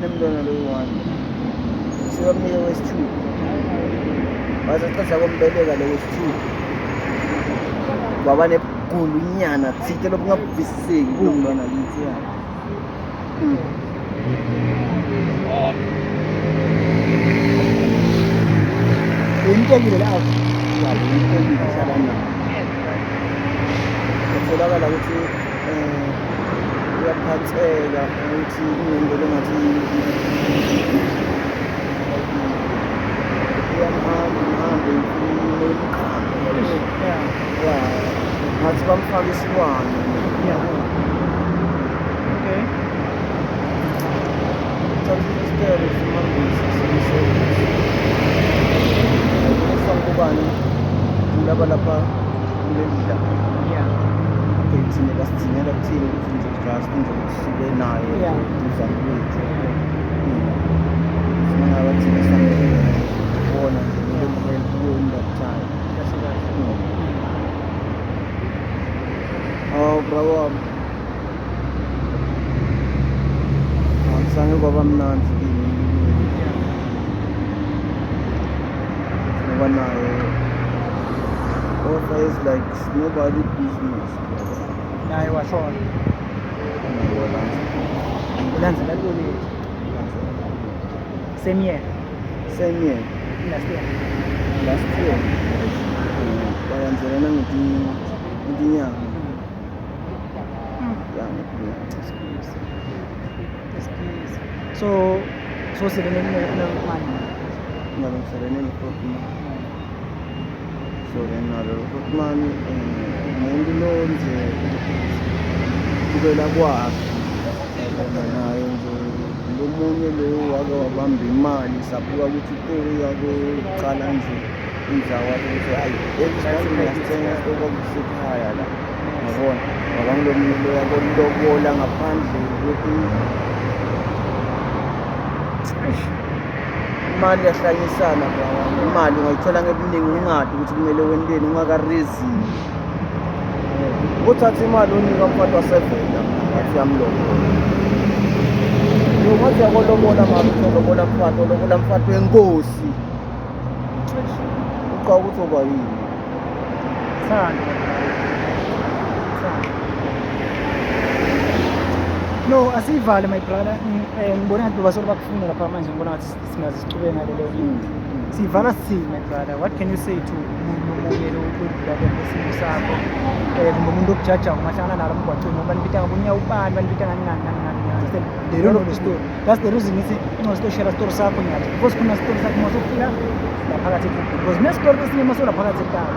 nemntwana loyi-one sikamnike wesithupha waze aqeda kombeleka lo wesithupha baba negulunyana thite lokungavisiseki kulo mntwana lithi ya Intekile la ihlala nayo kutholakala ukuthi uyaphatheka ukuthi inento lengathi uyamhambe ngathi bamfaka isilwane okay thatha isitelo simambisi kubani laba lapha kulelidla okay thina kasithingela kuthini ukuthi nje just nje sibe naye duzane kwethu singaba thina sangibona nje kuyo indaba oh bravo sange kwaba mnandi kimi ngoba naye Ofa is like nobody business. naye washona ulandzela ntoni same year last year balandzela ngetinyanga so sebenene manje ngiselene ne-Fortman so then nalo Fortman umuntu lo nje kubela kwakhe naye nje lomunye lo wake wabamba imali sabuka ukuthi itori yakuqala nje inzawa ukuthi hayi esithenga okusekhaya la ngabona ngoba ngilomunye lo yakulobola ngaphandle ukuthi imali yahlanyisana imali ungayithola ngebuningi ungathi ukuthi kumele wenteni ungakarizini uthatha imali unika umfati wasevela ngathi yamlobola yo ngathi yakolobola mama utolobola mfati wenkosi uqa ukuthi oba yini no asivale my brother ngibona ngathi basolo bakufuna lapha manje ngibona ngathi singazicube ngalelo sivala sithini my brother what can you say to umuntu lo ukudlala ngesimo sakho kumbe umuntu okujaja ungahlangana nalo mgwaqweni ngoba nibita ngabunya ubani banibita ngani they don't know the story that's the reason ngithi ungasto share story sakho nyathi because kuna story sakho masofika la phakathi because nestory esinye masola phakathi ekhaya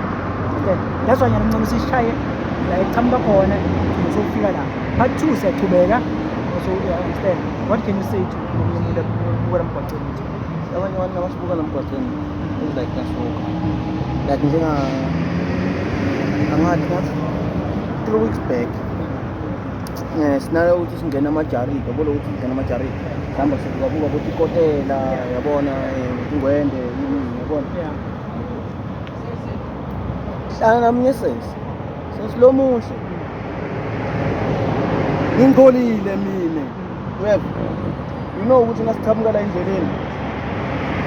that's why nyana mncane sishaye la echamba khona masofika la part 2 siyachubeka so you understand what can you say to umuntu ubona mgwaqweni abanye abantu abasibuka lamgwaqweni is like kasoka like njenga angathi 3 weeks back sinalo ukuthi singena amajarida yabona ukuthi singena amajarida mhlawumbe sikubuka ukuthi ikotela yabona ingwende yabona hlala nami sesilo muhle ngingcolile mina uyeva you know ukuthi ngasiqhamuka la endleleni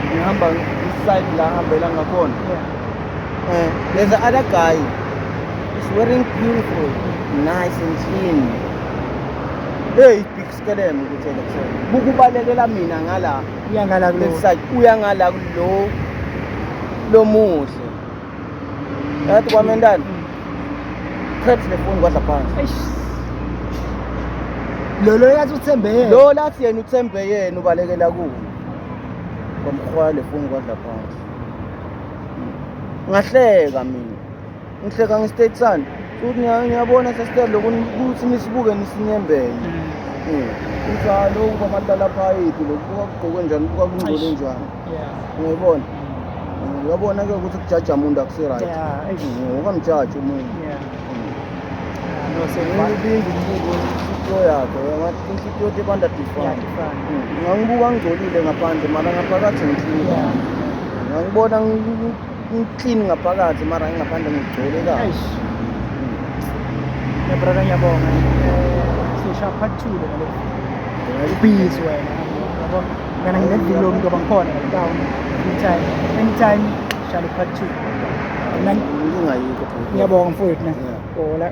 ngihamba iside la hambela ngakhona there's a other guy is wearing beautiful nice and clean hey big scam ukutshela kusona bukubalekela mina ngala uyangala kulo side uyangala lo muhle yathi kwamendani crepes nefoni kwadla phansi lo yathi uthembe yena lo lathi yena uthembe yena ubalekela kuwo kwamkhwala lefoni kwadla phansi ngahleka mina ngihleka ngestate sun futhi ngiyabona sesitelo lokuthi nisibuke nisinyembene njalo ukuba malala phayiphi lokho kugqoke njani kuba kungcole njani uyayibona uyabona ke ukuthi kujaja umuntu akusi-right ukamjaji umuntu inhliziyo yakhe inhliziyo tebanda different ngangibuka ngigcolile ngaphandle mara ngaphakathi ngiklina ngangibona ngiklini ngaphakathi mara ngaphandle ngigcole kahle brother ngiyabonga sisha part 2 le ngalo ubhizi wena yabo ngana nginedilo umuntu abangikhona down anytime shall part 2 Ngingayikho bro. ngiyabonga mfowethu na Yeah. ola